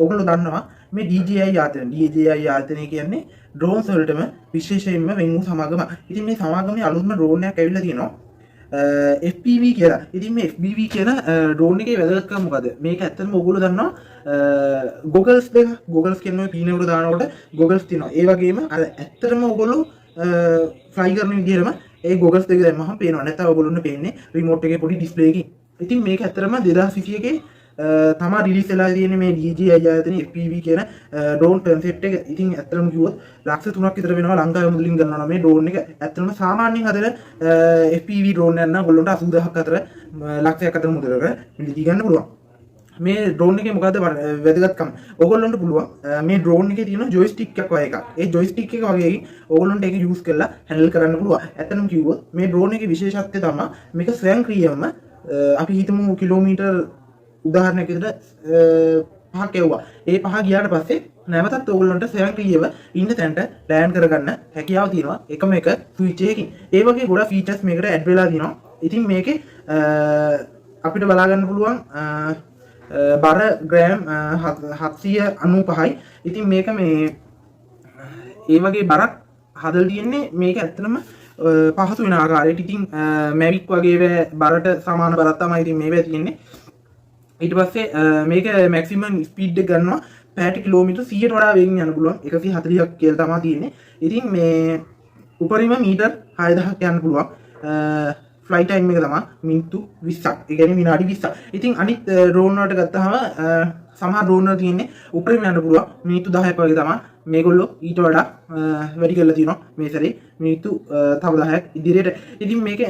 ඔයගොල්ලෝ දන්නවා මේ DJI ආයතනය කියන්නේ ඩ්‍රෝන්ස් වලටම විශේෂයෙන්ම වෙන් වූ සමාගම. ඉතින් මේ සමාගමේ අලුත්ම ඩ්‍රෝන් එකක් ඇවිල්ලා තියෙනවා. FPV කියලා. ඉතින් මේ FPV කියන ඩ්‍රෝන් එකේ වැදගත්කම මොකද? මේක ඇත්තටම ඔයගොල්ලෝ දන්නවා goggles දෙක goggles කියන්නේ පීනවල දානකොට goggles තියෙනවා. ඒ වගේම අර ඇත්තටම ඔයගොල්ලෝ ෆ්ලයි කරන විදිහටම ඒ goggles දෙක දැම්මම පේනවා. නැත්නම් ඔයගොල්ලොන්ට පේන්නේ රිමෝට් එකේ පොඩි ඩිස්ප්ලේ එකකින්. ඉතින් මේක ඇත්තටම 2021 තමා රිලීස් වෙලා තියෙන්නේ මේ DJI ආයතනයේ FPV කියන ඩ්‍රෝන් කන්සෙප්ට් එක. ඉතින් ඇත්තටම කිව්වොත් ලක්ෂ 3ක් විතර වෙනවා ලංකාවේ මුදලින් ගන්නවා මේ ඩ්‍රෝන් එක. ඇත්තටම සාමාන්‍යයෙන් හදන FPV ඩ්‍රෝන් එක නම් ඔයගොල්ලන්ට 80000ක් අතර ලක්ෂයක් අතර මුදලක මිලදී ගන්න පුළුවන්. මේ ඩ්‍රෝන් එකේ මොකද්ද වැදගත්කම? ඔයගොල්ලන්ට පුළුවන් මේ ඩ්‍රෝන් එකේ තියෙන ජොයිස්ටික් එකක් වගේ එකක්. ඒ ජොයිස්ටික් එක වගේ ඔයගොල්ලන්ට ඒක යූස් කරලා හැන්ඩල් කරන්න පුළුවන්. ඇත්තටම කිව්වොත් මේ ඩ්‍රෝන් එකේ විශේෂත්වය තමයි මේක ස්වයංක්‍රීයවම අපි හිතමු කිලෝමීටර් උදාහරණයක් විදිහට 5ක් යවුවා. ඒ 5 ගියාට පස්සේ නැවතත් ඔයගොල්ලන්ට ස්වයංක්‍රීයව ඉන්න තැනට ලෑන්ඩ් කරගන්න හැකියාව තියෙනවා එකම එක ස්විච් එකකින්. ඒ වගේ ගොඩක් ෆීචර්ස් මේකට ඇඩ් වෙලා තියෙනවා. ඉතින් මේකේ අපිට බලා ගන්න පුළුවන් බර ග්‍රෑම් 795යි. ඉතින් මේක මේ ඒ වගේ බරක් හදලා තියෙන්නේ මේක ඇත්තටම පහසු වෙන ආකාරයට. ඉතින් මැවික් වගේ බරට සමාන බරක් තමයි ඉතින් මේවා තියෙන්නේ. ඊට පස්සේ මේක මැක්සිමම් ස්පීඩ් එක ගන්නවා පැයට කිලෝමීටර් 100ට වඩා වේගෙන් යන්න පුළුවන් 140ක් කියලා තමයි තියෙන්නේ. ඉතින් මේ උපරිම මීටර් 6000ක් යන්න පුළුවන්. ෆ්ලයි ටයිම් එක තමයි මිනිත්තු 20ක්. ඒ කියන්නේ විනාඩි 20ක්. ඉතින් අනිත් ඩ්‍රෝන් වලට ගත්තාම සමහර ඩ්‍රෝන් වල තියෙන්නේ උපරිම යන්න පුළුවන් මිනිත්තු 10ක් වගේ තමයි. මේගොල්ලෝ ඊට වඩා වැඩි කරලා තියෙනවා මේ සැරේ මිනිත්තු තව 10ක් ඉදිරියට. ඉතින් මේක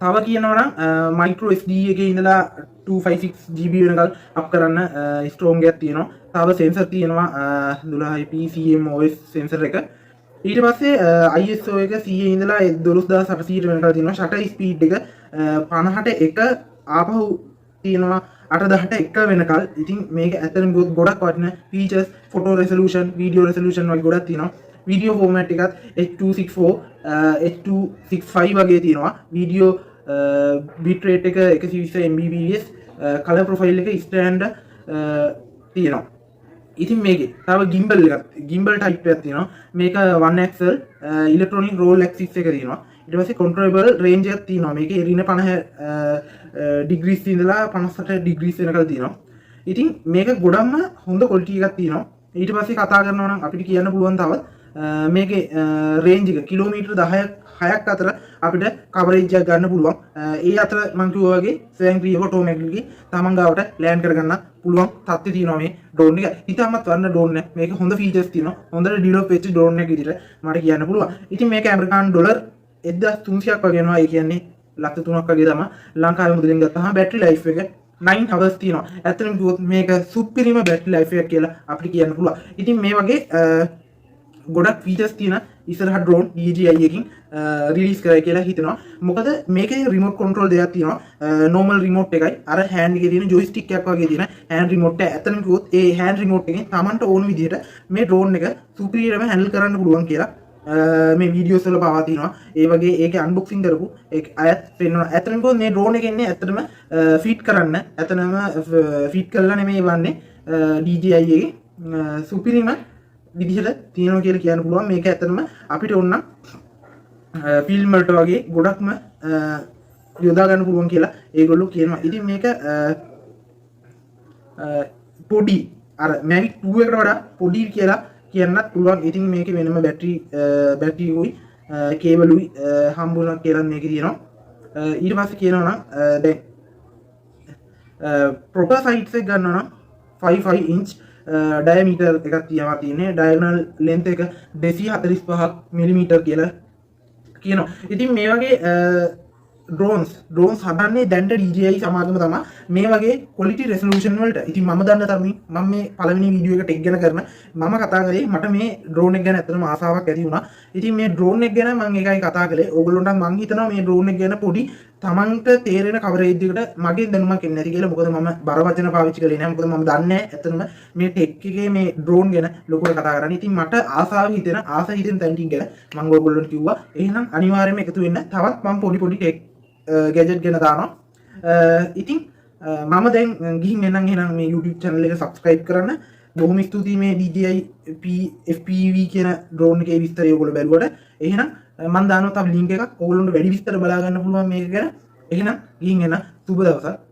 තව කියනවා නම් මයික්‍රෝ SD එකේ ඉඳලා 256 GB වෙනකල් අප් කරන්න ස්ට්‍රෝං එකක් තියෙනවා. තව සෙන්සර් තියෙනවා 12IP CMOS සෙන්සර් එක. ඊට පස්සේ ISO එක 100 ඉඳලා 12800 වෙනකල් තියෙනවා. ෂටර් ස්පීඩ් එක 50ට 1 ආපහු තියෙනවා 8000ට 1 වෙනකල්. ඉතින් මේක ඇත්තටම ගොඩක් වටින features photo resolution video resolution වගේ ගොඩක් තියෙනවා. වීඩියෝ ෆෝමැට් එකත් H264 H265 වගේ තියෙනවා. වීඩියෝ බිට් රේට් එක 120 Mbps කලර් ප්‍රොෆයිල් එක ස්ටෑන්ඩඩ් තියෙනවා. ඉතින් මේකේ තව gimbal type එකක් තියෙනවා. මේක 1 axle electronic roll axis එක තියෙනවා. ඊට පස්සේ controllable range එකක් තියෙනවා. මේකේ ඍණ 50 degrees ඉඳලා 58 degrees වෙනකල් තියෙනවා. ඉතින් මේක ගොඩක්ම හොඳ quality එකක් තියෙනවා. ඊට පස්සේ කතා කරනවා නම් අපිට කියන්න පුළුවන් තව මේකේ range එක කිලෝමීටර් 6ක් අතර අපිට coverage එකක් ගන්න පුළුවන්. ඒ අතර මම කිව්වා වගේ ස්වයංක්‍රීයව ඔටෝමැටිකලි තමන් ගාවට ලෑන්ඩ් කරගන්න පුළුවන් තත්ත්වය තියෙනවා මේ ඩ්‍රෝන් එක. ඉතාමත් වර්ණ ඩ්‍රෝන් එක. මේක හොඳ ෆීචර්ස් තියෙනවා. හොඳට ඩෙවලොප් වෙච්ච ඩ්‍රෝන් එකක් විදිහට මට කියන්න පුළුවන්. ඉතින් මේක ඇමරිකානු ඩොලර් 1300ක් වගේ යනවා. ඒ කියන්නේ ලක්ෂ 3ක් වගේ තමයි ලංකාවේ මුදලින් ගත්තාම බැටරි ලයිෆ් එක 9 hours තියෙනවා. ඇත්තටම කිව්වොත් මේක සුපිරිම බැටරි ලයිෆ් එකක් කියලා අපිට කියන්න පුළුවන්. ඉතින් මේ වගේ ගොඩක් ෆීචර්ස් තියෙන ඉස්සරහ ඩ්‍රෝන් DJI එකකින් රිලීස් කරයි කියලා හිතනවා. මොකද මේකේ රිමෝට් කන්ට්‍රෝල් දෙකක් තියෙනවා. නෝමල් රිමෝට් එකයි අර හෑන්ඩ් එකේ තියෙන ජොයිස්ටික් එකක් වගේ තියෙන හෑන්ඩ් රිමෝට් එක. ඇත්තටම කිව්වොත් ඒ හෑන්ඩ් රිමෝට් එකෙන් Tamanට ඕන විදිහට මේ ඩ්‍රෝන් එක සුපිරියරව හැන්ඩල් කරන්න පුළුවන් කියලා මේ වීඩියෝස් වල පවා තියෙනවා. ඒ වගේ ඒකේ අන්බොක්සිං කරපු අයත් පෙන්වනවා. ඇත්තටම කිව්වොත් මේ ඩ්‍රෝන් එක එන්නේ ඇත්තටම ෆීඩ් කරන්න. ඇත්තටම ෆීඩ් කරලා නෙමෙයි වන්නේ DJI එකේ සුපිරිම විදිහට තියෙනවා කියලා කියන්න පුළුවන්. මේක ඇත්තටම අපිට ඕන නම් ෆිල්ම් වලට වගේ ගොඩක්ම යොදා ගන්න පුළුවන් කියලා ඒගොල්ලෝ කියනවා. ඉතින් මේක පොඩි අර Mavic 2 එකට වඩා පොඩි කියලා කියන්නත් පුළුවන්. ඉතින් මේකේ වෙනම බැටරි උයි කේබලුයි හම්බුණා කියලා මේකේ තියෙනවා. ඊට පස්සේ කියනවා නම් දැන් ප්‍රොපර් සයිට්ස් එක ගන්නවා නම් 55 inch ඩයමීටර් එකක් තියෙන්නේ. ඩයගනල් ලෙන්ත් එක 245 මිලිමීටර් කියලා කියනවා. ඉතින් මේ වගේ ඩ්‍රෝන්ස් හදන්නේ දැන්ට DJI සමාගම තමයි මේ වගේ quality resolution වලට. ඉතින් මම දන්න තරමින් මම මේ පළවෙනි වීඩියෝ එක ටෙක් ගැන කරන මම කතා කරේ මට මේ ඩ්‍රෝන් එක ගැන ඇත්තටම ආසාවක් ඇති වුණා. ඉතින් මේ ඩ්‍රෝන් එක ගැන මම ඒකයි කතා කළේ. ඕගොල්ලන්ට මම හිතනවා මේ ඩ්‍රෝන් එක ගැන පොඩි තමන්ට තේරෙන කවරේජ් එකට මගේ දැනුමක් එන්නේ නැති කියලා. මොකද මම බර වචන පාවිච්චි කළේ නැහැ. මොකද මම දන්නේ නැහැ ඇත්තටම මේ ටෙක් එකේ මේ ඩ්‍රෝන් ගැන ලොකුවට කතා කරන්න. ඉතින් මට ආසාව හිතෙන තැන් ටික ගැන මම ඔයගොල්ලන්ට කිව්වා. එහෙනම් අනිවාර්යයෙන්ම එකතු වෙන්න. තවත් මම පොඩි ටෙක් ගැජට් ගැන දානවා. ඉතින් මම දැන් ගිහින් එන්නම් එහෙනම් මේ YouTube channel එක subscribe කරන්න. බොහොම ස්තුතියි මේ DJI FPV කියන drone එකේ විස්තරය ඔයගොල්ලෝ බැලුවට. එහෙනම් මම දානවා තව link එකක්. ඔයගොල්ලන්ට වැඩි විස්තර බලා ගන්න පුළුවන් මේක ගැන. එහෙනම් ගිහින් එන්න සුබ දවසක්.